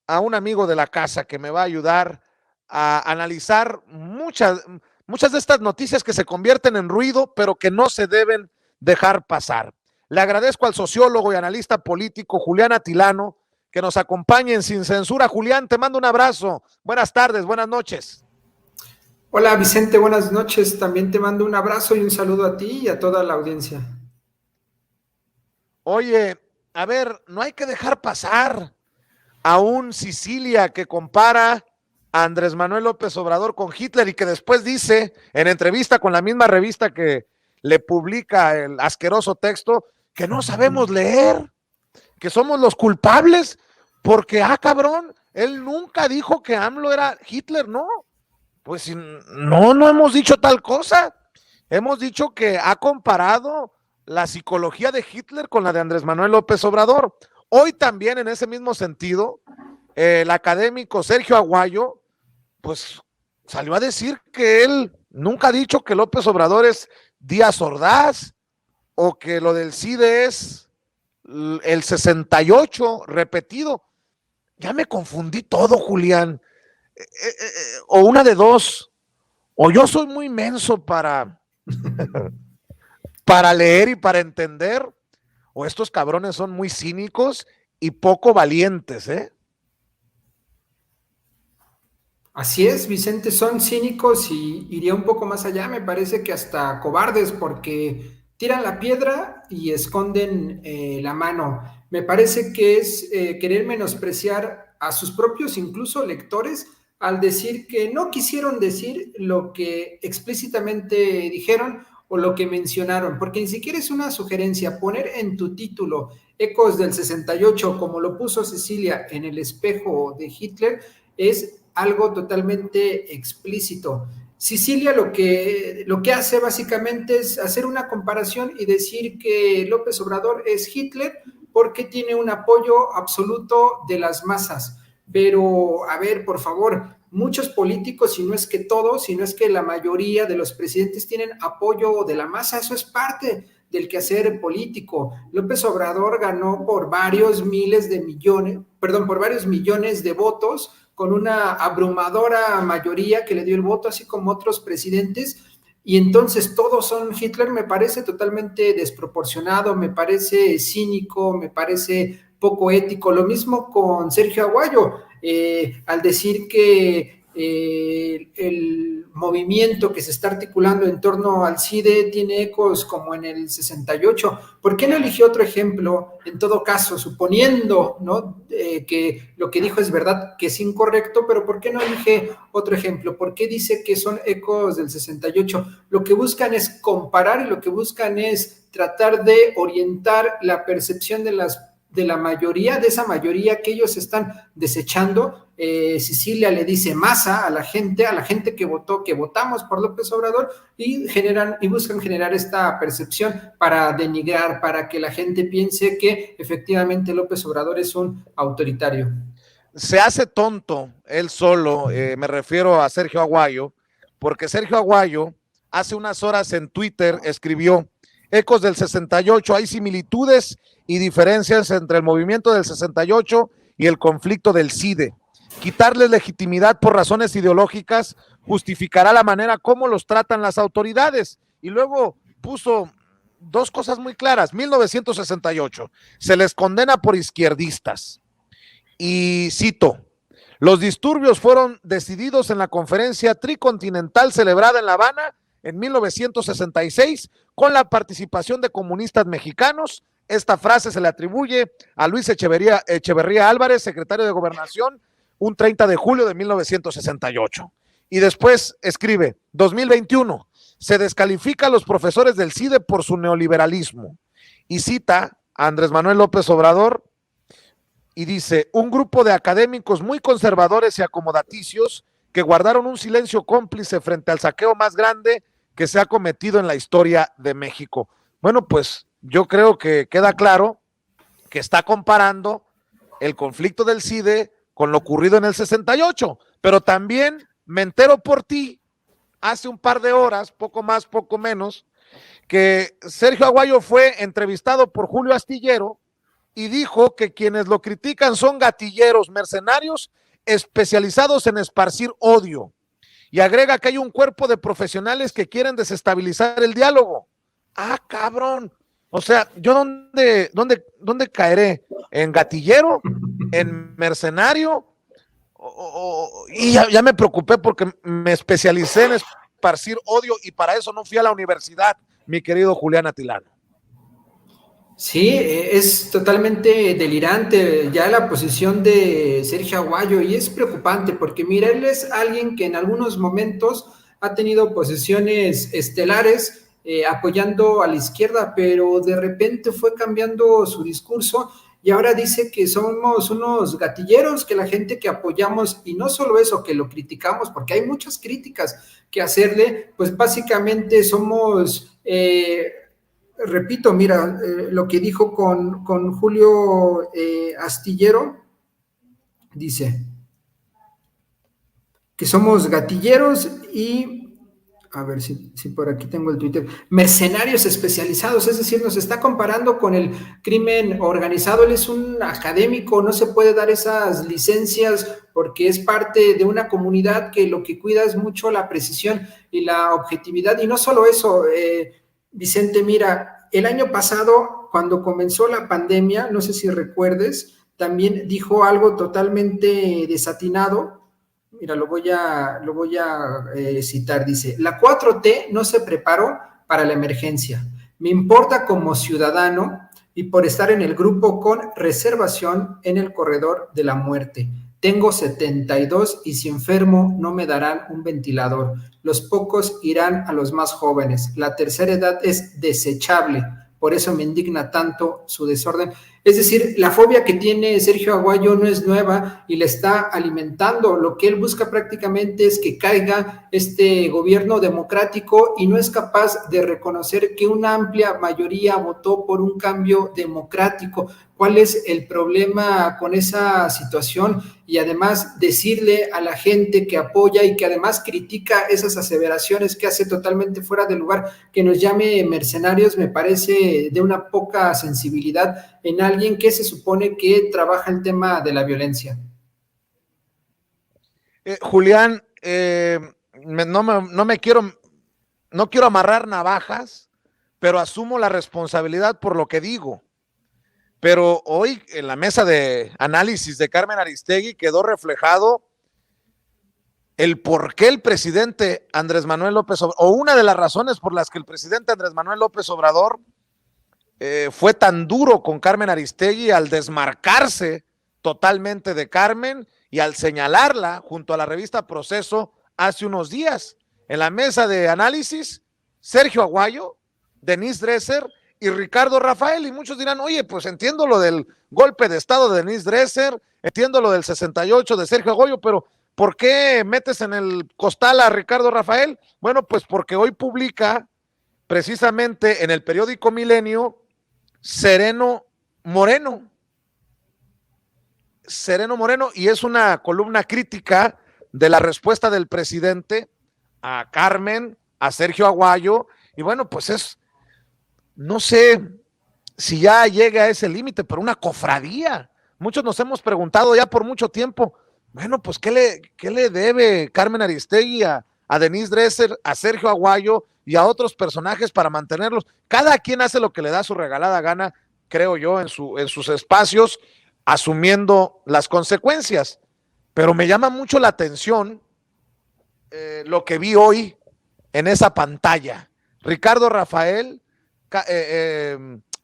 a un amigo de la casa que me va a ayudar a analizar muchas de estas noticias que se convierten en ruido, pero que no se deben dejar pasar. Le agradezco al sociólogo y analista político Julián Atilano que nos acompañen sin censura. Julián, te mando un abrazo. Buenas tardes, buenas noches. Hola Vicente, buenas noches. También te mando un abrazo y un saludo a ti y a toda la audiencia. Oye, a ver, no hay que dejar pasar a un Sicilia que compara a Andrés Manuel López Obrador con Hitler y que después dice en entrevista con la misma revista que le publica el asqueroso texto que no sabemos leer, que somos los culpables, porque, cabrón, él nunca dijo que AMLO era Hitler, ¿no? Pues no hemos dicho tal cosa. Hemos dicho que ha comparado la psicología de Hitler con la de Andrés Manuel López Obrador. Hoy también, en ese mismo sentido, el académico Sergio Aguayo, pues salió a decir que él nunca ha dicho que López Obrador es Díaz Ordaz o que lo del CIDE es el 68 repetido. Ya me confundí todo, Julián. O una de dos, o yo soy muy menso para leer y para entender, o estos cabrones son muy cínicos y poco valientes, ¿eh? Así es, Vicente, son cínicos y iría un poco más allá, me parece que hasta cobardes porque tiran la piedra y esconden la mano. Me parece que es querer menospreciar a sus propios incluso lectores al decir que no quisieron decir lo que explícitamente dijeron o lo que mencionaron, porque ni siquiera es una sugerencia poner en tu título Ecos del 68 como lo puso Cecilia en el espejo de Hitler, es algo totalmente explícito. Sicilia lo que hace básicamente es hacer una comparación y decir que López Obrador es Hitler porque tiene un apoyo absoluto de las masas. Pero, a ver, por favor, muchos políticos, si no es que todos, si no es que la mayoría de los presidentes tienen apoyo de la masa, eso es parte del quehacer político. López Obrador ganó por varios miles de millones, perdón, por varios millones de votos, con una abrumadora mayoría que le dio el voto, así como otros presidentes, y entonces todos son Hitler. Me parece totalmente desproporcionado, me parece cínico, me parece poco ético. Lo mismo con Sergio Aguayo, al decir que el movimiento que se está articulando en torno al CIDE tiene ecos como en el 68. ¿Por qué no eligió otro ejemplo? En todo caso, suponiendo, ¿no? Que lo que dijo es verdad, que es incorrecto, pero ¿por qué no elige otro ejemplo? ¿Por qué dice que son ecos del 68? Lo que buscan es comparar y lo que buscan es tratar de orientar la percepción de la mayoría, de esa mayoría que ellos están desechando. Sicilia le dice masa a la gente que votó, que votamos por López Obrador, y generan y buscan generar esta percepción para denigrar, para que la gente piense que efectivamente López Obrador es un autoritario. Se hace tonto él solo, me refiero a Sergio Aguayo, porque Sergio Aguayo hace unas horas en Twitter escribió: Ecos del 68, hay similitudes y diferencias entre el movimiento del 68 y el conflicto del CIDE. Quitarles legitimidad por razones ideológicas justificará la manera como los tratan las autoridades. Y luego puso dos cosas muy claras. 1968, se les condena por izquierdistas. Y cito: los disturbios fueron decididos en la conferencia tricontinental celebrada en La Habana en 1966 con la participación de comunistas mexicanos. Esta frase se le atribuye a Luis Echeverría Álvarez, secretario de Gobernación, un 30 de julio de 1968. Y después escribe: 2021, se descalifica a los profesores del CIDE por su neoliberalismo. Y cita a Andrés Manuel López Obrador y dice: un grupo de académicos muy conservadores y acomodaticios que guardaron un silencio cómplice frente al saqueo más grande que se ha cometido en la historia de México. Bueno, pues yo creo que queda claro que está comparando el conflicto del CIDE con lo ocurrido en el 68, pero también me entero por ti hace un par de horas, poco más, poco menos, que Sergio Aguayo fue entrevistado por Julio Astillero y dijo que quienes lo critican son gatilleros, mercenarios especializados en esparcir odio. Y agrega que hay un cuerpo de profesionales que quieren desestabilizar el diálogo. Ah, cabrón. O sea, ¿yo dónde caeré? ¿En gatillero? ¿En mercenario? Y ya me preocupé porque me especialicé en esparcir odio y para eso no fui a la universidad, mi querido Julián Atilano. Sí, es totalmente delirante ya la posición de Sergio Aguayo y es preocupante porque mira, él es alguien que en algunos momentos ha tenido posiciones estelares apoyando a la izquierda, pero de repente fue cambiando su discurso y ahora dice que somos unos gatilleros, que la gente que apoyamos, y no solo eso, que lo criticamos, porque hay muchas críticas que hacerle, pues básicamente somos... repito, mira, lo que dijo con Julio Astillero, dice que somos gatilleros y, a ver si por aquí tengo el Twitter, mercenarios especializados, es decir, nos está comparando con el crimen organizado. Él es un académico, no se puede dar esas licencias porque es parte de una comunidad que lo que cuida es mucho la precisión y la objetividad, y no solo eso, Vicente, mira, el año pasado, cuando comenzó la pandemia, no sé si recuerdes, también dijo algo totalmente desatinado. Mira, lo voy a citar. Dice, la 4T no se preparó para la emergencia. Me importa como ciudadano y por estar en el grupo con reservación en el corredor de la muerte. Tengo 72 y si enfermo no me darán un ventilador. Los pocos irán a los más jóvenes. La tercera edad es desechable. Por eso me indigna tanto su desorden. Es decir, la fobia que tiene Sergio Aguayo no es nueva y le está alimentando. Lo que él busca prácticamente es que caiga este gobierno democrático y no es capaz de reconocer que una amplia mayoría votó por un cambio democrático. ¿Cuál es el problema con esa situación? Y además decirle a la gente que apoya y que además critica esas aseveraciones que hace totalmente fuera de lugar, que nos llame mercenarios, me parece de una poca sensibilidad en alguien que se supone que trabaja el tema de la violencia. Julián, no quiero amarrar navajas, pero asumo la responsabilidad por lo que digo. Pero hoy en la mesa de análisis de Carmen Aristegui quedó reflejado el por qué el presidente Andrés Manuel López Obrador, o una de las razones por las que el presidente Andrés Manuel López Obrador fue tan duro con Carmen Aristegui al desmarcarse totalmente de Carmen y al señalarla junto a la revista Proceso hace unos días. En la mesa de análisis, Sergio Aguayo, Denise Dresser y Ricardo Rafael, y muchos dirán, oye, pues entiendo lo del golpe de estado de Denise Dresser, entiendo lo del 68 de Sergio Aguayo, pero ¿por qué metes en el costal a Ricardo Rafael? Bueno, pues porque hoy publica precisamente en el periódico Milenio Sereno Moreno, y es una columna crítica de la respuesta del presidente a Carmen, a Sergio Aguayo, y bueno, pues no sé si ya llega a ese límite, pero una cofradía. Muchos nos hemos preguntado ya por mucho tiempo, bueno, pues ¿qué le debe Carmen Aristegui a Denise Dresser, a Sergio Aguayo y a otros personajes para mantenerlos? Cada quien hace lo que le da su regalada gana, creo yo, en sus espacios, asumiendo las consecuencias. Pero me llama mucho la atención lo que vi hoy en esa pantalla. Ricardo Rafael,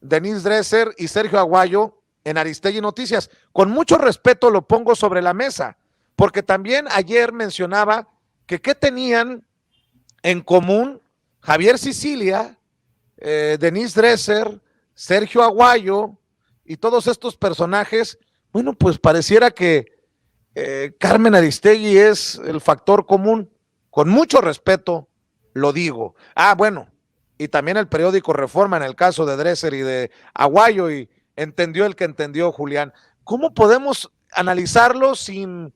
Denise Dresser y Sergio Aguayo en Aristegui Noticias. Con mucho respeto lo pongo sobre la mesa, porque también ayer mencionaba que qué tenían en común Javier Sicilia, Denise Dresser, Sergio Aguayo y todos estos personajes. Bueno, pues pareciera que Carmen Aristegui es el factor común. Con mucho respeto lo digo. Bueno, y también el periódico Reforma en el caso de Dresser y de Aguayo, y entendió el que entendió, Julián. ¿Cómo podemos analizarlo sin...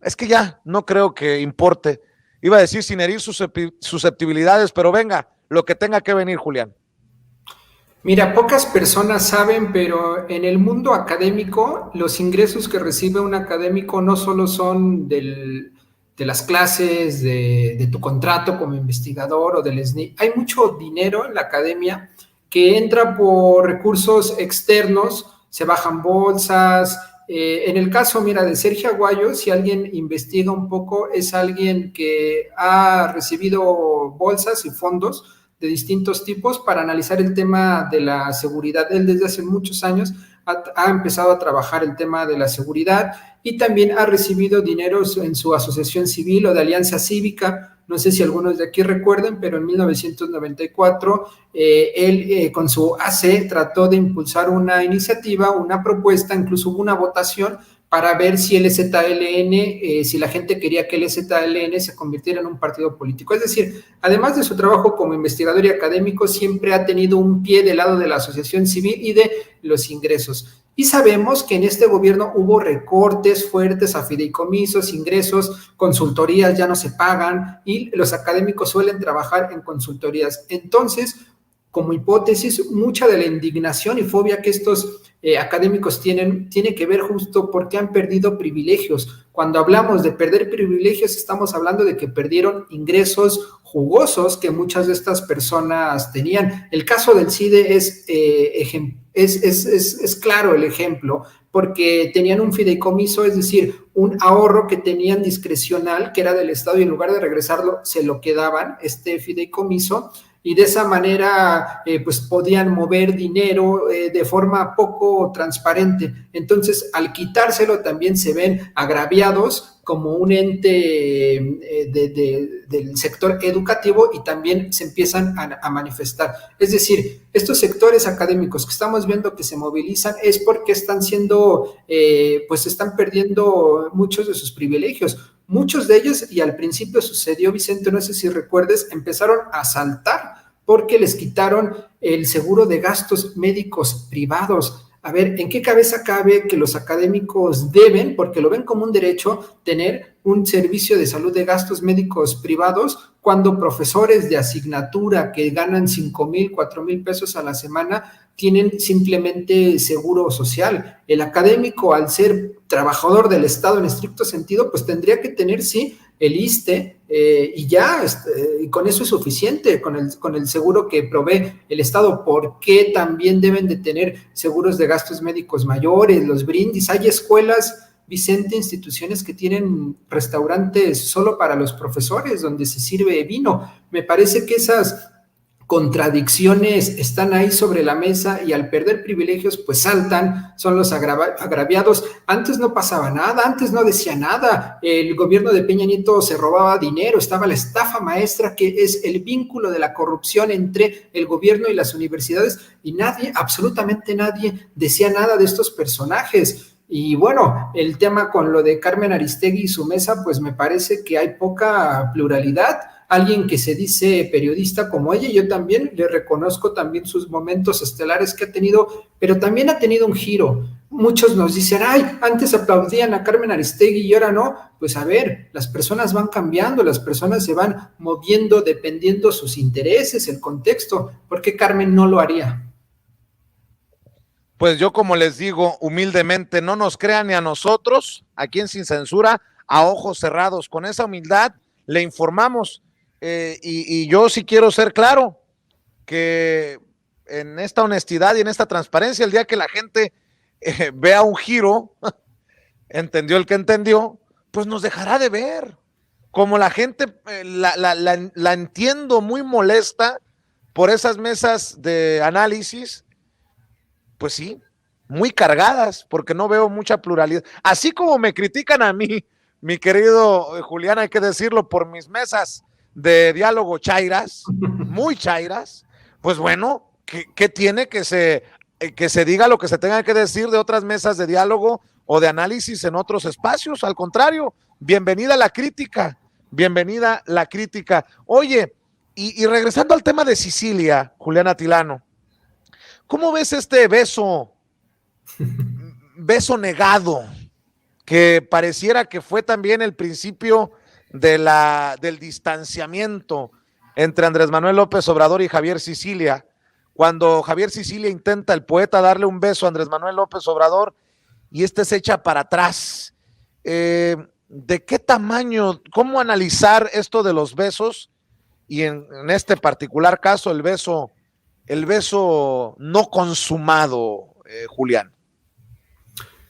Es que ya no creo que importe. Iba a decir sin herir susceptibilidades, pero venga, lo que tenga que venir, Julián. Mira, pocas personas saben, pero en el mundo académico, los ingresos que recibe un académico no solo son de las clases, de tu contrato como investigador o del SNI. Hay mucho dinero en la academia que entra por recursos externos, se bajan bolsas. En el caso, mira, de Sergio Aguayo, si alguien investiga un poco, es alguien que ha recibido bolsas y fondos de distintos tipos para analizar el tema de la seguridad. Él desde hace muchos años ha empezado a trabajar el tema de la seguridad y también ha recibido dineros en su asociación civil o de alianza cívica. No sé si algunos de aquí recuerden, pero en 1994 él con su AC trató de impulsar una iniciativa, una propuesta, incluso hubo una votación para ver si el ZLN, si la gente quería que el ZLN se convirtiera en un partido político. Es decir, además de su trabajo como investigador y académico, siempre ha tenido un pie del lado de la asociación civil y de los ingresos. Y sabemos que en este gobierno hubo recortes fuertes a fideicomisos, ingresos, consultorías ya no se pagan y los académicos suelen trabajar en consultorías. Entonces, como hipótesis, mucha de la indignación y fobia que estos académicos tiene que ver justo porque han perdido privilegios. Cuando hablamos de perder privilegios, estamos hablando de que perdieron ingresos jugosos que muchas de estas personas tenían. El caso del CIDE es claro el ejemplo, porque tenían un fideicomiso, es decir, un ahorro que tenían discrecional, que era del Estado, y en lugar de regresarlo, se lo quedaban, este fideicomiso, y de esa manera pues podían mover dinero de forma poco transparente. Entonces, al quitárselo también se ven agraviados como un ente del sector educativo y también se empiezan a manifestar. Es decir, estos sectores académicos que estamos viendo que se movilizan es porque están siendo, pues están perdiendo muchos de sus privilegios. Muchos de ellos, y al principio sucedió, Vicente, no sé si recuerdes, empezaron a saltar porque les quitaron el seguro de gastos médicos privados. A ver, ¿en qué cabeza cabe que los académicos deben, porque lo ven como un derecho, tener un servicio de salud de gastos médicos privados cuando profesores de asignatura que ganan 5,000, 4,000 pesos a la semana tienen simplemente seguro social? El académico, al ser trabajador del Estado en estricto sentido, pues tendría que tener, sí, el ISSSTE, y ya, y con eso es suficiente, con el seguro que provee el Estado. ¿Por qué también deben de tener seguros de gastos médicos mayores, los brindis? Hay escuelas, Vicente, instituciones que tienen restaurantes solo para los profesores, donde se sirve vino. Me parece que esas contradicciones están ahí sobre la mesa y al perder privilegios pues saltan, son los agraviados. Antes no pasaba nada, antes no decía nada, el gobierno de Peña Nieto se robaba dinero, estaba la estafa maestra, que es el vínculo de la corrupción entre el gobierno y las universidades, y nadie, absolutamente nadie, decía nada de estos personajes. Y bueno, el tema con lo de Carmen Aristegui y su mesa, pues me parece que hay poca pluralidad. Alguien que se dice periodista como ella, yo también le reconozco también sus momentos estelares que ha tenido, pero también ha tenido un giro. Muchos nos dicen, ay, antes aplaudían a Carmen Aristegui y ahora no. Pues a ver, las personas van cambiando, las personas se van moviendo dependiendo sus intereses, el contexto. ¿Por qué Carmen no lo haría? Pues yo, como les digo, humildemente, no nos crean ni a nosotros, aquí en Sin Censura, a ojos cerrados. Con esa humildad le informamos. Y yo sí quiero ser claro, que en esta honestidad y en esta transparencia, el día que la gente vea un giro, entendió el que entendió, pues nos dejará de ver. Como la gente la entiendo muy molesta por esas mesas de análisis, pues sí, muy cargadas, porque no veo mucha pluralidad. Así como me critican a mí, mi querido Julián, hay que decirlo, por mis mesas de diálogo chairas, muy chairas, pues bueno, ¿qué tiene que se diga lo que se tenga que decir de otras mesas de diálogo o de análisis en otros espacios? Al contrario, bienvenida la crítica, bienvenida la crítica. Oye, y regresando al tema de Sicilia, Julián Atilano, ¿cómo ves este beso negado, que pareciera que fue también el principio del distanciamiento entre Andrés Manuel López Obrador y Javier Sicilia, cuando Javier Sicilia intenta, el poeta, darle un beso a Andrés Manuel López Obrador y este se echa para atrás. ¿De qué tamaño, cómo analizar esto de los besos y en este particular caso el beso no consumado, Julián?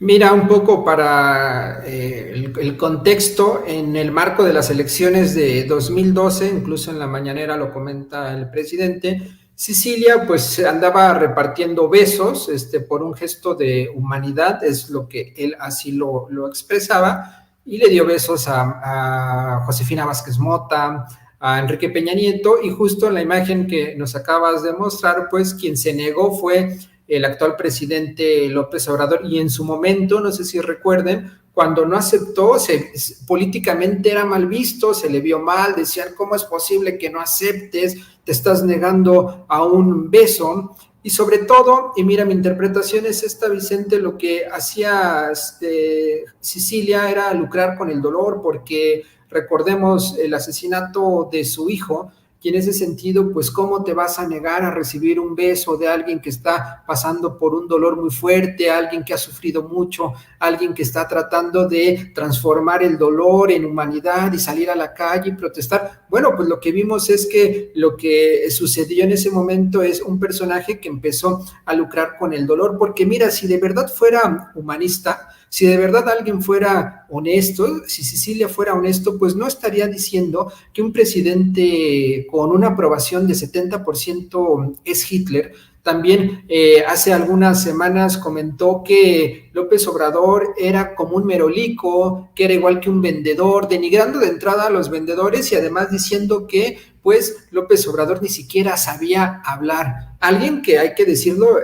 Mira, un poco para el contexto, en el marco de las elecciones de 2012, incluso en la mañanera lo comenta el presidente, Sicilia pues andaba repartiendo besos por un gesto de humanidad, es lo que él así lo expresaba, y le dio besos a Josefina Vázquez Mota, a Enrique Peña Nieto, y justo en la imagen que nos acabas de mostrar, pues quien se negó fue el actual presidente López Obrador, y en su momento, no sé si recuerden, cuando no aceptó, políticamente era mal visto, se le vio mal, decían, ¿cómo es posible que no aceptes? Te estás negando a un beso. Y sobre todo, y mira, mi interpretación es esta, Vicente, lo que hacía Sicilia era lucrar con el dolor, porque recordemos el asesinato de su hijo, y en ese sentido, pues, ¿cómo te vas a negar a recibir un beso de alguien que está pasando por un dolor muy fuerte, alguien que ha sufrido mucho, alguien que está tratando de transformar el dolor en humanidad y salir a la calle y protestar? Bueno, pues lo que vimos es que lo que sucedió en ese momento es un personaje que empezó a lucrar con el dolor, porque mira, si de verdad fuera humanista, si de verdad alguien fuera honesto, si Sicilia fuera honesto, pues no estaría diciendo que un presidente con una aprobación de 70% es Hitler. También hace algunas semanas comentó que López Obrador era como un merolico, que era igual que un vendedor, denigrando de entrada a los vendedores y además diciendo que pues López Obrador ni siquiera sabía hablar. Alguien que, hay que decirlo,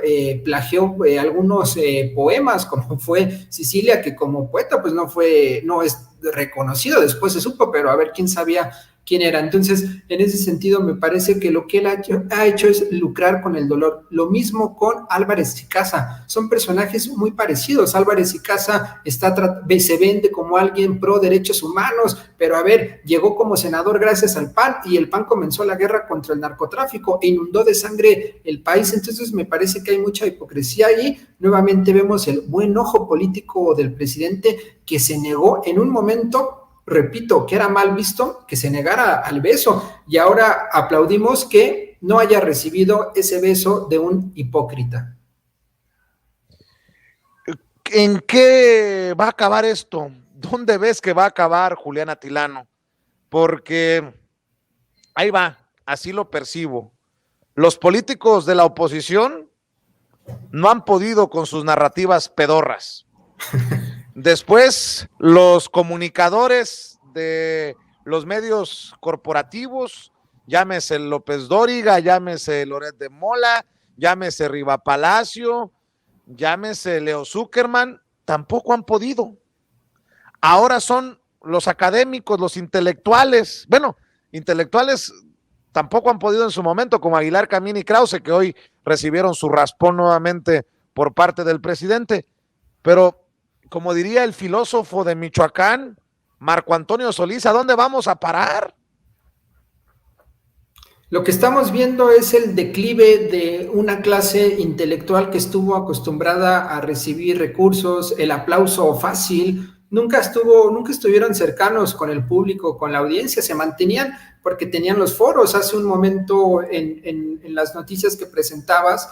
plagió algunos poemas, como fue Sicilia, que como poeta pues no es reconocido, después se supo, pero a ver quién sabía quién era. Entonces, en ese sentido, me parece que lo que él ha hecho es lucrar con el dolor. Lo mismo con Álvarez y Casa. Son personajes muy parecidos. Álvarez y Casa se vende como alguien pro derechos humanos, pero a ver, llegó como senador gracias al PAN y el PAN comenzó la guerra contra el narcotráfico e inundó de sangre el país. Entonces, me parece que hay mucha hipocresía ahí. Nuevamente vemos el buen ojo político del presidente, que se negó en un momento, repito, que era mal visto, que se negara al beso, y ahora aplaudimos que no haya recibido ese beso de un hipócrita. ¿En qué va a acabar esto? ¿Dónde ves que va a acabar, Julián Atilano? Porque ahí va, así lo percibo. Los políticos de la oposición no han podido con sus narrativas pedorras. Después, los comunicadores de los medios corporativos, llámese López Dóriga, llámese Loret de Mola, llámese Riva Palacio, llámese Leo Zuckerman, tampoco han podido. Ahora son los académicos, los intelectuales, bueno, intelectuales tampoco han podido en su momento, como Aguilar Camín y Krause, que hoy recibieron su raspón nuevamente por parte del presidente, pero como diría el filósofo de Michoacán, Marco Antonio Solís, ¿a dónde vamos a parar? Lo que estamos viendo es el declive de una clase intelectual que estuvo acostumbrada a recibir recursos, el aplauso fácil, nunca estuvieron cercanos con el público, con la audiencia, se mantenían porque tenían los foros. Hace un momento en las noticias que presentabas,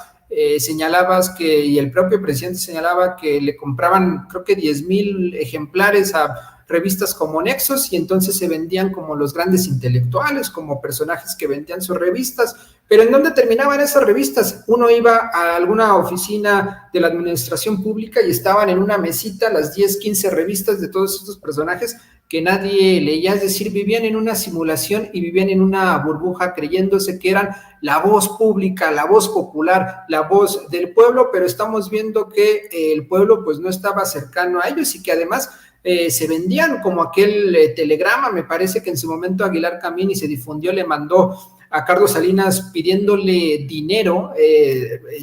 señalabas que, y el propio presidente señalaba que le compraban creo que 10,000 ejemplares a revistas como Nexos, y entonces se vendían como los grandes intelectuales, como personajes que vendían sus revistas. Pero ¿en dónde terminaban esas revistas? Uno iba a alguna oficina de la administración pública y estaban en una mesita las 10, 15 revistas de todos estos personajes que nadie leía, es decir, vivían en una simulación y vivían en una burbuja creyéndose que eran la voz pública, la voz popular, la voz del pueblo, pero estamos viendo que el pueblo pues no estaba cercano a ellos y que además se vendían como aquel telegrama. Me parece que en su momento Aguilar Camín, y se difundió, le mandó a Carlos Salinas pidiéndole dinero,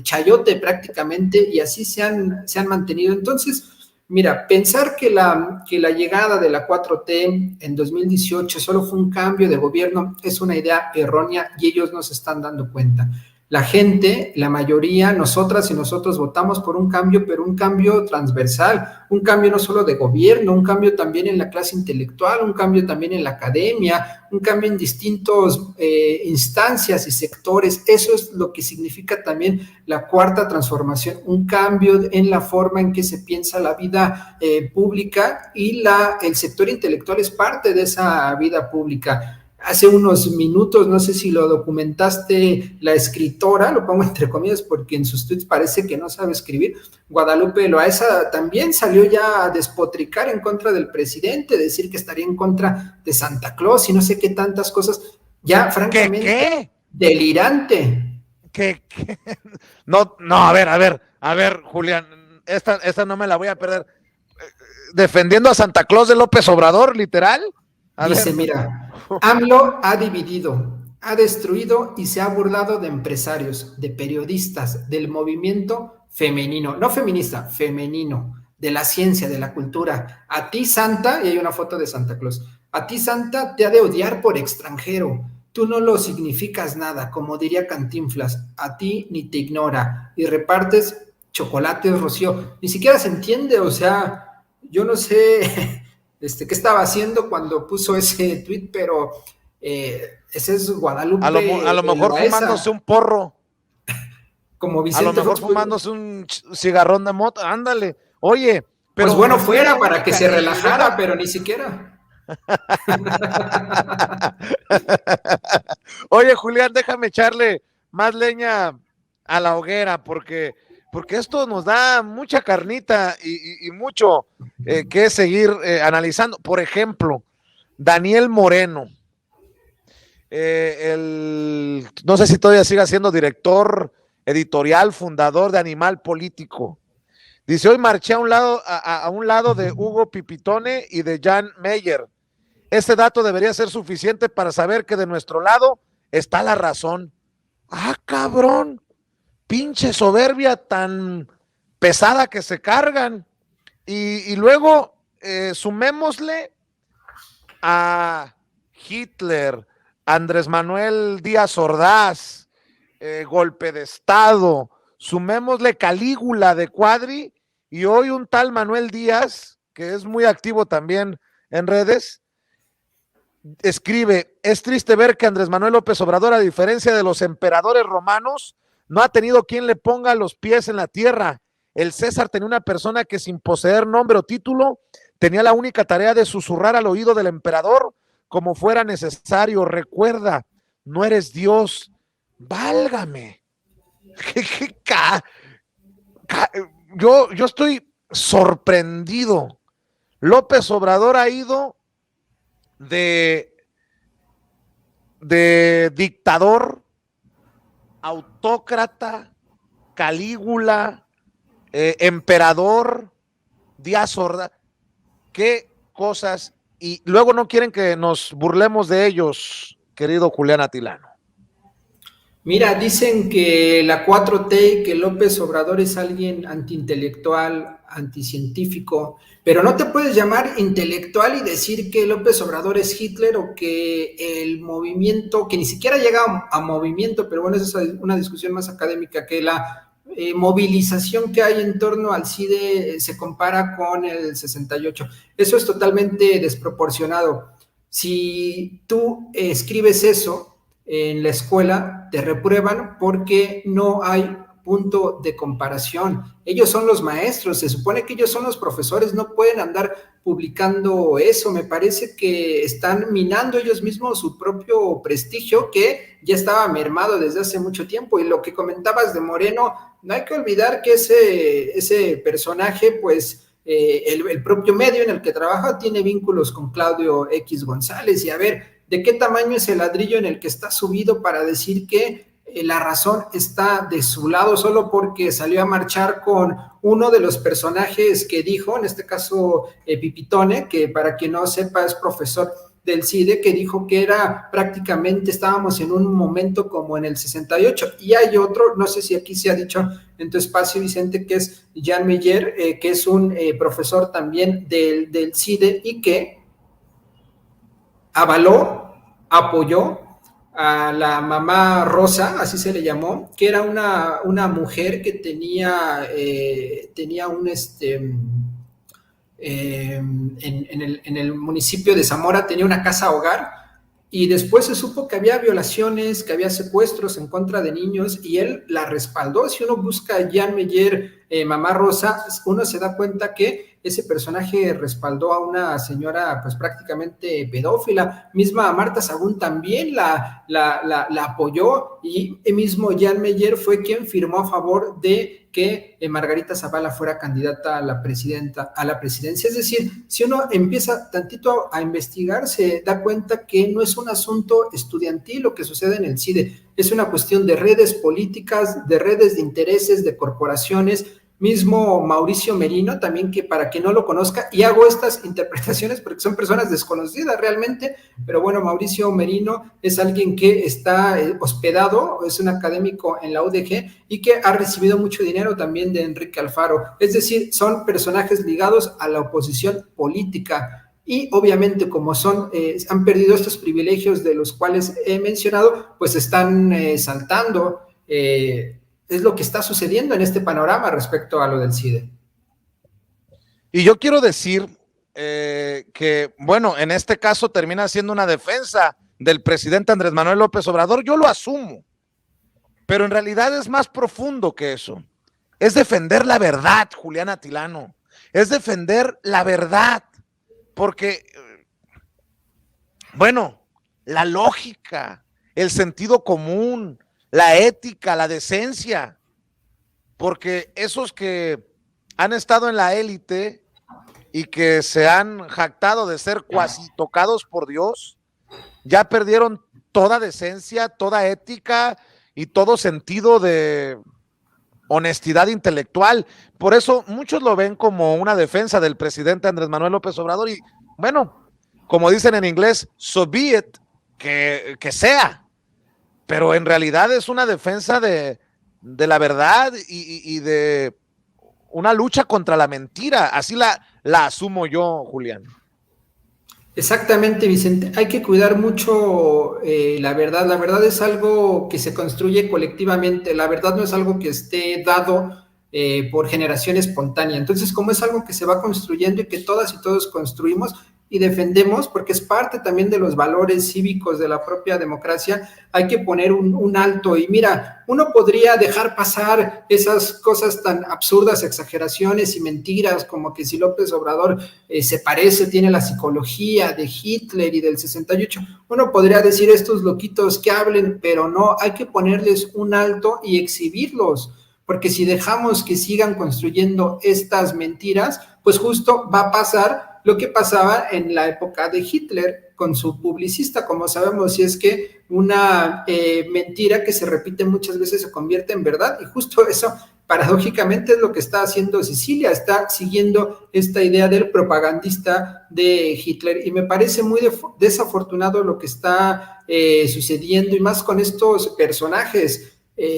chayote prácticamente, y así se han mantenido. Entonces, mira, pensar que la llegada de la 4T en 2018 solo fue un cambio de gobierno es una idea errónea y ellos no se están dando cuenta. La gente, la mayoría, nosotras y nosotros votamos por un cambio, pero un cambio transversal, un cambio no solo de gobierno, un cambio también en la clase intelectual, un cambio también en la academia, un cambio en distintos instancias y sectores. Eso es lo que significa también la cuarta transformación, un cambio en la forma en que se piensa la vida pública, y el sector intelectual es parte de esa vida pública. Hace unos minutos, no sé si lo documentaste, la escritora, lo pongo entre comillas porque en sus tweets parece que no sabe escribir, Guadalupe Loaesa, también salió ya a despotricar en contra del presidente, decir que estaría en contra de Santa Claus y no sé qué tantas cosas, ya francamente ¿Qué? delirante. ¿Qué? No, a ver, Julián, esta no me la voy a perder. Defendiendo a Santa Claus de López Obrador, literal. Dice, mira, AMLO ha dividido, ha destruido y se ha burlado de empresarios, de periodistas, del movimiento femenino, no feminista, femenino, de la ciencia, de la cultura. A ti, Santa, y hay una foto de Santa Claus, a ti, Santa, te ha de odiar por extranjero. Tú no lo significas nada, como diría Cantinflas, a ti ni te ignora, y repartes chocolates, Rocío. Ni siquiera se entiende, o sea, yo no sé qué estaba haciendo cuando puso ese tweet, pero ese es Guadalupe. A lo mejor Loaesa, fumándose un porro. como Vicente A lo mejor Fox, fumándose un cigarrón de mota, ándale. Oye, pero pues bueno, fuera para que se luego, relajara, pero ni siquiera. Oye, Julián, déjame echarle más leña a la hoguera, porque esto nos da mucha carnita y mucho que seguir analizando. Por ejemplo, Daniel Moreno, no sé si todavía siga siendo director editorial, fundador de Animal Político. Dice, hoy marché a un lado de Hugo Pipitone y de Jan Meyer. Este dato debería ser suficiente para saber que de nuestro lado está la razón. Ah, cabrón, pinche soberbia tan pesada que se cargan. Y luego sumémosle a Hitler, Andrés Manuel Díaz Ordaz, golpe de Estado, sumémosle Calígula de Cuadri, y hoy un tal Manuel Díaz, que es muy activo también en redes, escribe, es triste ver que Andrés Manuel López Obrador, a diferencia de los emperadores romanos, no ha tenido quien le ponga los pies en la tierra. El César tenía una persona que sin poseer nombre o título, tenía la única tarea de susurrar al oído del emperador como fuera necesario. Recuerda, no eres Dios, válgame. Yo estoy sorprendido. López Obrador ha ido de dictador, autócrata, Calígula, emperador, Díaz Ordaz, qué cosas, y luego no quieren que nos burlemos de ellos, querido Julián Atilano. Mira, dicen que la 4T, que López Obrador es alguien antiintelectual, anticientífico, pero no te puedes llamar intelectual y decir que López Obrador es Hitler o que el movimiento, que ni siquiera llega a movimiento, pero bueno, esa es una discusión más académica, que la movilización que hay en torno al CIDE se compara con el 68. Eso es totalmente desproporcionado. Si tú escribes eso en la escuela, te reprueban porque no hay punto de comparación. Ellos son los maestros, se supone que ellos son los profesores, no pueden andar publicando eso. Me parece que están minando ellos mismos su propio prestigio, que ya estaba mermado desde hace mucho tiempo. Y lo que comentabas de Moreno, no hay que olvidar que ese personaje, pues el propio medio en el que trabaja tiene vínculos con Claudio X González. Y a ver, ¿de qué tamaño es el ladrillo en el que está subido para decir que la razón está de su lado solo porque salió a marchar con uno de los personajes que dijo, en este caso Pipitone, que para quien no sepa es profesor del CIDE, que dijo que era prácticamente, estábamos en un momento como en el 68, y hay otro, no sé si aquí se ha dicho en tu espacio, Vicente, que es Jan Meyer, que es un profesor también del CIDE y que avaló, apoyó a la mamá Rosa, así se le llamó, que era una mujer que tenía un en el municipio de Zamora tenía una casa hogar y después se supo que había violaciones, que había secuestros en contra de niños y él la respaldó. Si uno busca a Jan Meyer, Mamá Rosa, uno se da cuenta que ese personaje respaldó a una señora pues prácticamente pedófila. Misma Marta Sagún también la apoyó y el mismo Jan Meyer fue quien firmó a favor de que Margarita Zavala fuera candidata a la presidencia. Es decir, si uno empieza tantito a investigar, se da cuenta que no es un asunto estudiantil lo que sucede en el CIDE, es una cuestión de redes políticas, de redes de intereses, de corporaciones. Mismo Mauricio Merino, también, que para quien no lo conozca, y hago estas interpretaciones porque son personas desconocidas realmente, pero bueno, Mauricio Merino es alguien que está hospedado, es un académico en la UDG y que ha recibido mucho dinero también de Enrique Alfaro, es decir, son personajes ligados a la oposición política. Y obviamente como han perdido estos privilegios de los cuales he mencionado, pues están saltando, es lo que está sucediendo en este panorama respecto a lo del CIDE. Y yo quiero decir que, bueno, en este caso termina siendo una defensa del presidente Andrés Manuel López Obrador, yo lo asumo, pero en realidad es más profundo que eso. Es defender la verdad, Julián Atilano, es defender la verdad, porque, bueno, la lógica, el sentido común, la ética, la decencia, porque esos que han estado en la élite y que se han jactado de ser cuasi tocados por Dios, ya perdieron toda decencia, toda ética y todo sentido de honestidad intelectual. Por eso muchos lo ven como una defensa del presidente Andrés Manuel López Obrador y bueno, como dicen en inglés, so be it, que sea, pero en realidad es una defensa de la verdad y de una lucha contra la mentira, así la asumo yo, Julián. Exactamente, Vicente. Hay que cuidar mucho la verdad. La verdad es algo que se construye colectivamente. La verdad no es algo que esté dado por generación espontánea. Entonces, como es algo que se va construyendo y que todas y todos construimos y defendemos, porque es parte también de los valores cívicos de la propia democracia, hay que poner un alto. Y mira, uno podría dejar pasar esas cosas tan absurdas, exageraciones y mentiras, como que si López Obrador se parece, tiene la psicología de Hitler y del 68. Uno podría decir estos loquitos que hablen, pero no, hay que ponerles un alto y exhibirlos, porque si dejamos que sigan construyendo estas mentiras, pues justo va a pasar lo que pasaba en la época de Hitler con su publicista, como sabemos, si es que una mentira que se repite muchas veces se convierte en verdad, y justo eso paradójicamente es lo que está haciendo Sicilia, está siguiendo esta idea del propagandista de Hitler, y me parece muy desafortunado lo que está sucediendo, y más con estos personajes.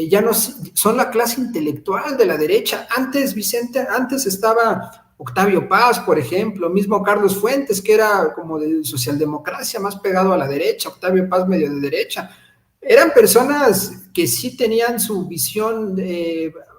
Ya no son la clase intelectual de la derecha. Antes, Vicente, antes estaba Octavio Paz, por ejemplo, mismo Carlos Fuentes, que era como de socialdemocracia, más pegado a la derecha, Octavio Paz medio de derecha. Eran personas que sí tenían su visión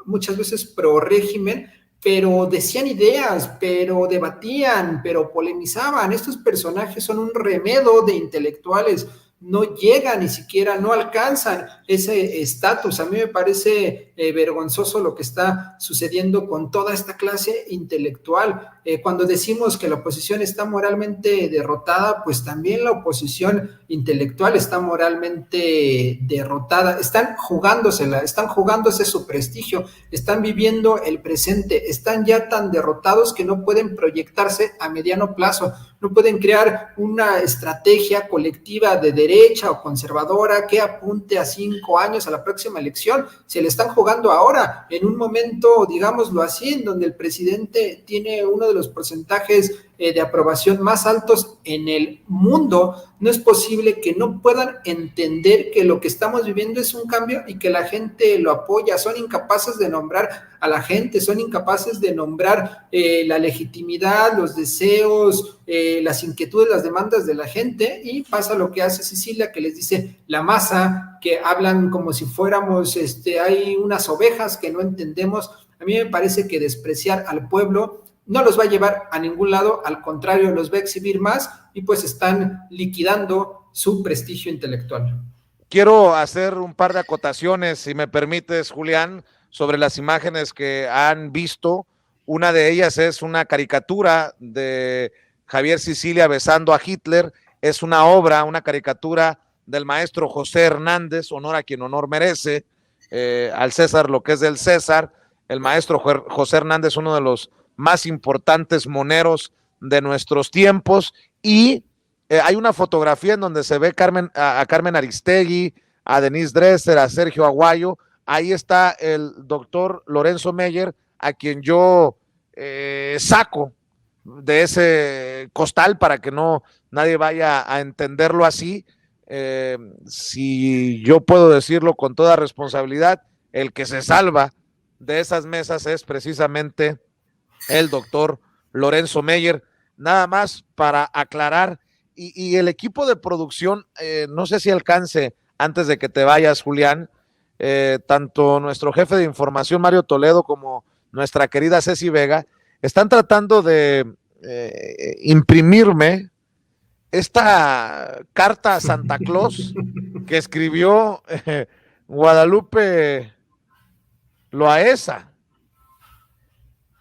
muchas veces pro régimen, pero decían ideas, pero debatían, pero polemizaban. Estos personajes son un remedo de intelectuales, no llegan ni siquiera, no alcanzan ese estatus. A mí me parece vergonzoso lo que está sucediendo con toda esta clase intelectual. Cuando decimos que la oposición está moralmente derrotada, pues también la oposición intelectual está moralmente derrotada. Están jugándosela, están jugándose su prestigio, están viviendo el presente, están ya tan derrotados que no pueden proyectarse a mediano plazo, no pueden crear una estrategia colectiva de derecha o conservadora que apunte a 5 años a la próxima elección. Se le están jugando jugando ahora, en un momento, digámoslo así, en donde el presidente tiene uno de los porcentajes de aprobación más altos en el mundo. No es posible que no puedan entender que lo que estamos viviendo es un cambio y que la gente lo apoya. Son incapaces de nombrar a la gente, son incapaces de nombrar la legitimidad, los deseos, las inquietudes, las demandas de la gente, y pasa lo que hace Cecilia, que les dice la masa, que hablan como si fuéramos, hay unas ovejas que no entendemos. A mí me parece que despreciar al pueblo no los va a llevar a ningún lado, al contrario, los va a exhibir más y pues están liquidando su prestigio intelectual. Quiero hacer un par de acotaciones, si me permites, Julián, sobre las imágenes que han visto. Una de ellas es una caricatura de Javier Sicilia besando a Hitler. Es una obra, una caricatura del maestro José Hernández, honor a quien honor merece, al César lo que es del César. El maestro José Hernández, uno de los más importantes moneros de nuestros tiempos, y hay una fotografía en donde se ve a Carmen Aristegui, a Denise Dresser, a Sergio Aguayo. Ahí está el doctor Lorenzo Meyer, a quien yo saco de ese costal para que no nadie vaya a entenderlo así. Si yo puedo decirlo con toda responsabilidad, el que se salva de esas mesas es precisamente el doctor Lorenzo Meyer. Nada más para aclarar, y el equipo de producción, no sé si alcance antes de que te vayas, Julián, tanto nuestro jefe de información Mario Toledo como nuestra querida Ceci Vega están tratando de imprimirme esta carta a Santa Claus que escribió Guadalupe Loaesa.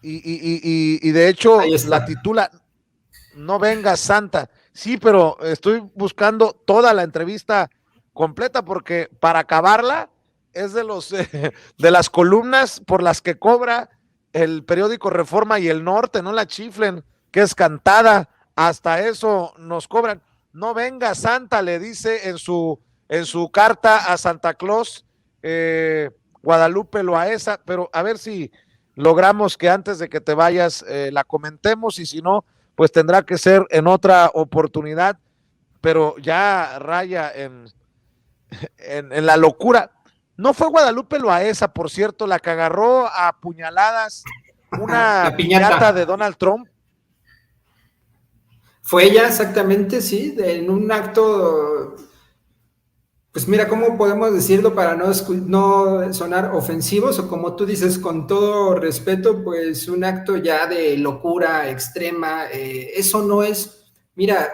Y de hecho la titula No venga Santa. Sí, pero estoy buscando toda la entrevista completa porque para acabarla es de las columnas por las que cobra el periódico Reforma y El Norte. No la chiflen, que es cantada, hasta eso nos cobran. No venga Santa, le dice en su carta a Santa Claus Guadalupe Loaesa, pero a ver si logramos que antes de que te vayas la comentemos, y si no, pues tendrá que ser en otra oportunidad, pero ya raya en la locura. No fue Guadalupe Loaesa, por cierto, la que agarró a puñaladas una piñata de Donald Trump. Fue ella, exactamente, sí, en un acto, pues mira, ¿cómo podemos decirlo para no sonar ofensivos? O como tú dices, con todo respeto, pues un acto ya de locura extrema. Eso no es, mira,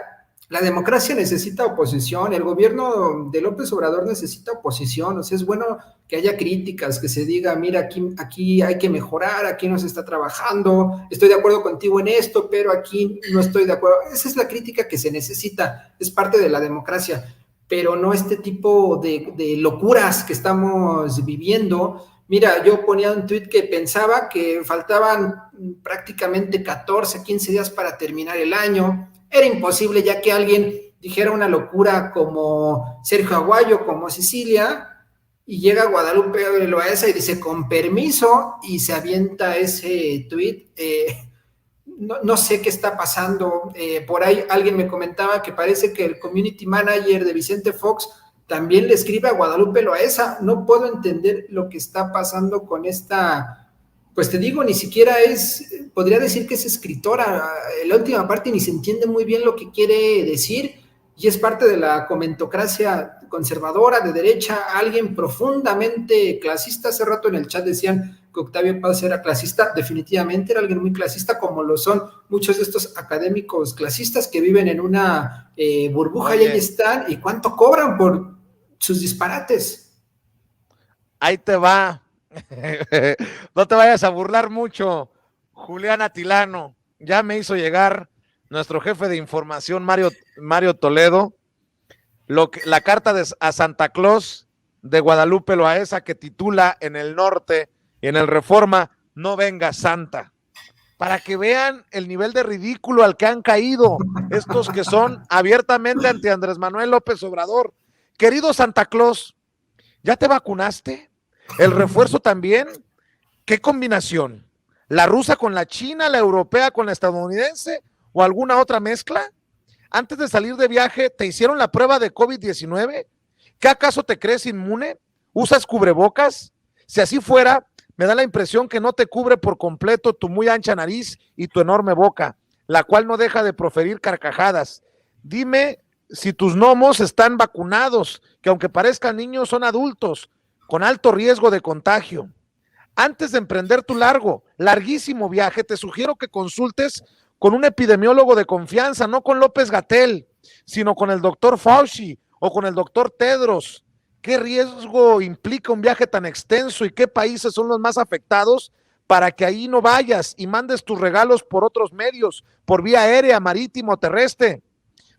la democracia necesita oposición, el gobierno de López Obrador necesita oposición, o sea, es bueno que haya críticas, que se diga, mira, aquí hay que mejorar, aquí no se está trabajando, estoy de acuerdo contigo en esto, pero aquí no estoy de acuerdo. Esa es la crítica que se necesita, es parte de la democracia, pero no este tipo de locuras que estamos viviendo. Mira, yo ponía un tuit que pensaba que faltaban prácticamente 14, 15 días para terminar el año. Era imposible ya que alguien dijera una locura como Sergio Aguayo, como Cecilia, y llega Guadalupe Loaesa y dice con permiso, y se avienta ese tuit. No sé qué está pasando. Por ahí alguien me comentaba que parece que el community manager de Vicente Fox también le escribe a Guadalupe Loaesa. No puedo entender lo que está pasando con esta, pues te digo, ni siquiera podría decir que es escritora. La última parte ni se entiende muy bien lo que quiere decir, y es parte de la comentocracia conservadora, de derecha, alguien profundamente clasista. Hace rato en el chat decían que Octavio Paz era clasista, definitivamente era alguien muy clasista, como lo son muchos de estos académicos clasistas que viven en una burbuja. Oye, y ahí están, y cuánto cobran por sus disparates. Ahí te va. No te vayas a burlar mucho, Julián Atilano. Ya me hizo llegar nuestro jefe de información, Mario Toledo, la carta a Santa Claus de Guadalupe Loaesa, que titula en El Norte y en el Reforma, No venga Santa, para que vean el nivel de ridículo al que han caído estos que son abiertamente anti Andrés Manuel López Obrador. Querido Santa Claus, ¿ya te vacunaste? El refuerzo también, ¿qué combinación? ¿La rusa con la china, la europea con la estadounidense o alguna otra mezcla? Antes de salir de viaje, ¿te hicieron la prueba de COVID-19? ¿Qué acaso te crees inmune? ¿Usas cubrebocas? Si así fuera, me da la impresión que no te cubre por completo tu muy ancha nariz y tu enorme boca, la cual no deja de proferir carcajadas. Dime si tus gnomos están vacunados, que aunque parezcan niños son adultos, con alto riesgo de contagio. Antes de emprender tu larguísimo viaje, te sugiero que consultes con un epidemiólogo de confianza, no con López-Gatell, sino con el doctor Fauci o con el doctor Tedros. ¿Qué riesgo implica un viaje tan extenso y qué países son los más afectados para que ahí no vayas y mandes tus regalos por otros medios, por vía aérea, marítimo, terrestre?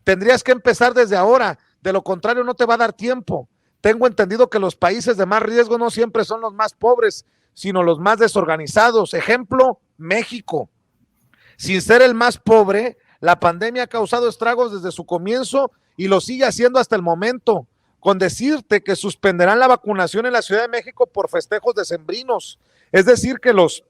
Tendrías que empezar desde ahora, de lo contrario no te va a dar tiempo. Tengo entendido que los países de más riesgo no siempre son los más pobres, sino los más desorganizados. Ejemplo, México. Sin ser el más pobre, la pandemia ha causado estragos desde su comienzo y lo sigue haciendo hasta el momento, con decirte que suspenderán la vacunación en la Ciudad de México por festejos decembrinos. Es decir, que los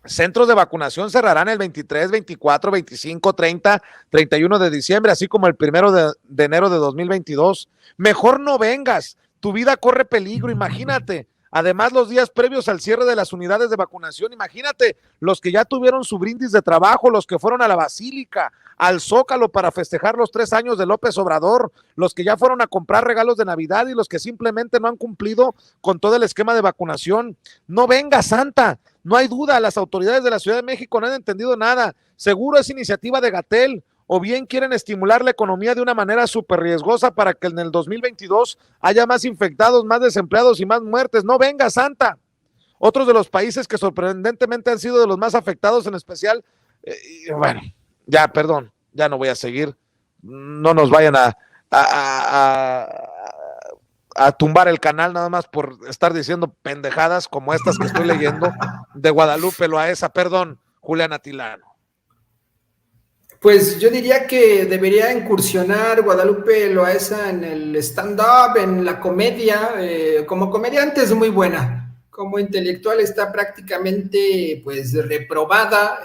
centros de vacunación cerrarán el 23, 24, 25, 30, 31 de diciembre, así como el 1 de enero de 2022. Mejor no vengas, tu vida corre peligro, imagínate. Además, los días previos al cierre de las unidades de vacunación, imagínate, los que ya tuvieron su brindis de trabajo, los que fueron a la Basílica, al Zócalo para festejar los 3 años de López Obrador, los que ya fueron a comprar regalos de Navidad y los que simplemente no han cumplido con todo el esquema de vacunación. No venga, Santa, no hay duda, las autoridades de la Ciudad de México no han entendido nada. Seguro es iniciativa de Gatell, o bien quieren estimular la economía de una manera súper riesgosa para que en el 2022 haya más infectados, más desempleados y más muertes. No venga, Santa. Otros de los países que sorprendentemente han sido de los más afectados, en especial, bueno, ya, perdón, ya no voy a seguir. No nos vayan a tumbar el canal nada más por estar diciendo pendejadas como estas que estoy leyendo de Guadalupe Loaesa, perdón, Julián Atilano. Pues yo diría que debería incursionar Guadalupe Loaesa en el stand-up, en la comedia. Como comediante es muy buena, como intelectual está prácticamente pues reprobada,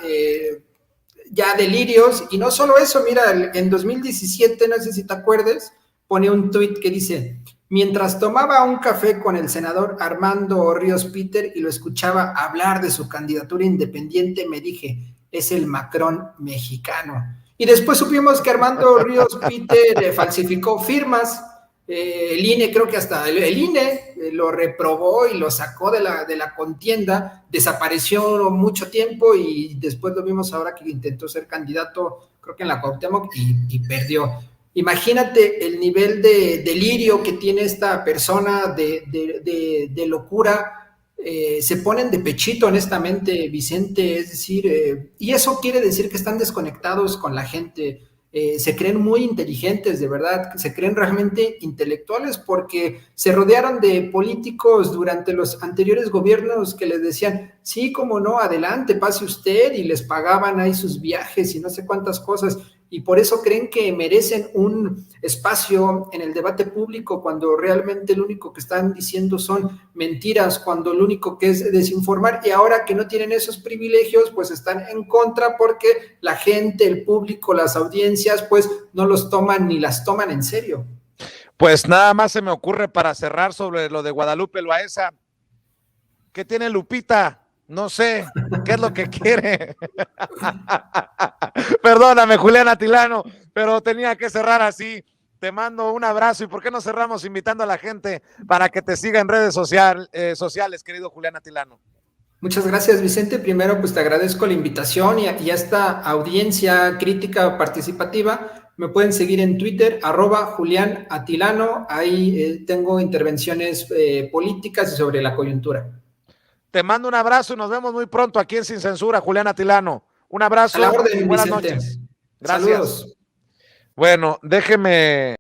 ya delirios. Y no solo eso, mira, en 2017, no sé si te acuerdes, pone un tuit que dice: mientras tomaba un café con el senador Armando Ríos Peter y lo escuchaba hablar de su candidatura independiente, me dije, es el Macron mexicano. Y después supimos que Armando Ríos Peter falsificó firmas. El INE, creo que hasta el INE lo reprobó y lo sacó de la contienda. Desapareció mucho tiempo y después lo vimos ahora que intentó ser candidato, creo que en la Cuauhtémoc, y perdió. Imagínate el nivel de delirio que tiene esta persona, de locura. Se ponen de pechito, honestamente, Vicente, es decir, y eso quiere decir que están desconectados con la gente, se creen muy inteligentes, de verdad, se creen realmente intelectuales porque se rodearon de políticos durante los anteriores gobiernos que les decían, sí, cómo no, adelante, pase usted, y les pagaban ahí sus viajes y no sé cuántas cosas, y por eso creen que merecen un espacio en el debate público cuando realmente lo único que están diciendo son mentiras, cuando lo único que es desinformar, y ahora que no tienen esos privilegios, pues están en contra porque la gente, el público, las audiencias, pues no los toman ni las toman en serio. Pues nada más se me ocurre para cerrar sobre lo de Guadalupe Loaesa. ¿Qué tiene Lupita? No sé, ¿qué es lo que quiere? Perdóname, Julián Atilano, pero tenía que cerrar así. Te mando un abrazo y ¿por qué no cerramos invitando a la gente para que te siga en redes sociales, querido Julián Atilano? Muchas gracias, Vicente. Primero, pues te agradezco la invitación y a esta audiencia crítica participativa. Me pueden seguir en Twitter, @Julián Atilano. Ahí tengo intervenciones políticas y sobre la coyuntura. Te mando un abrazo y nos vemos muy pronto aquí en Sin Censura, Julián Atilano. Un abrazo a la orden, y buenas Vicente. noches. Gracias. Saludos. Bueno, déjeme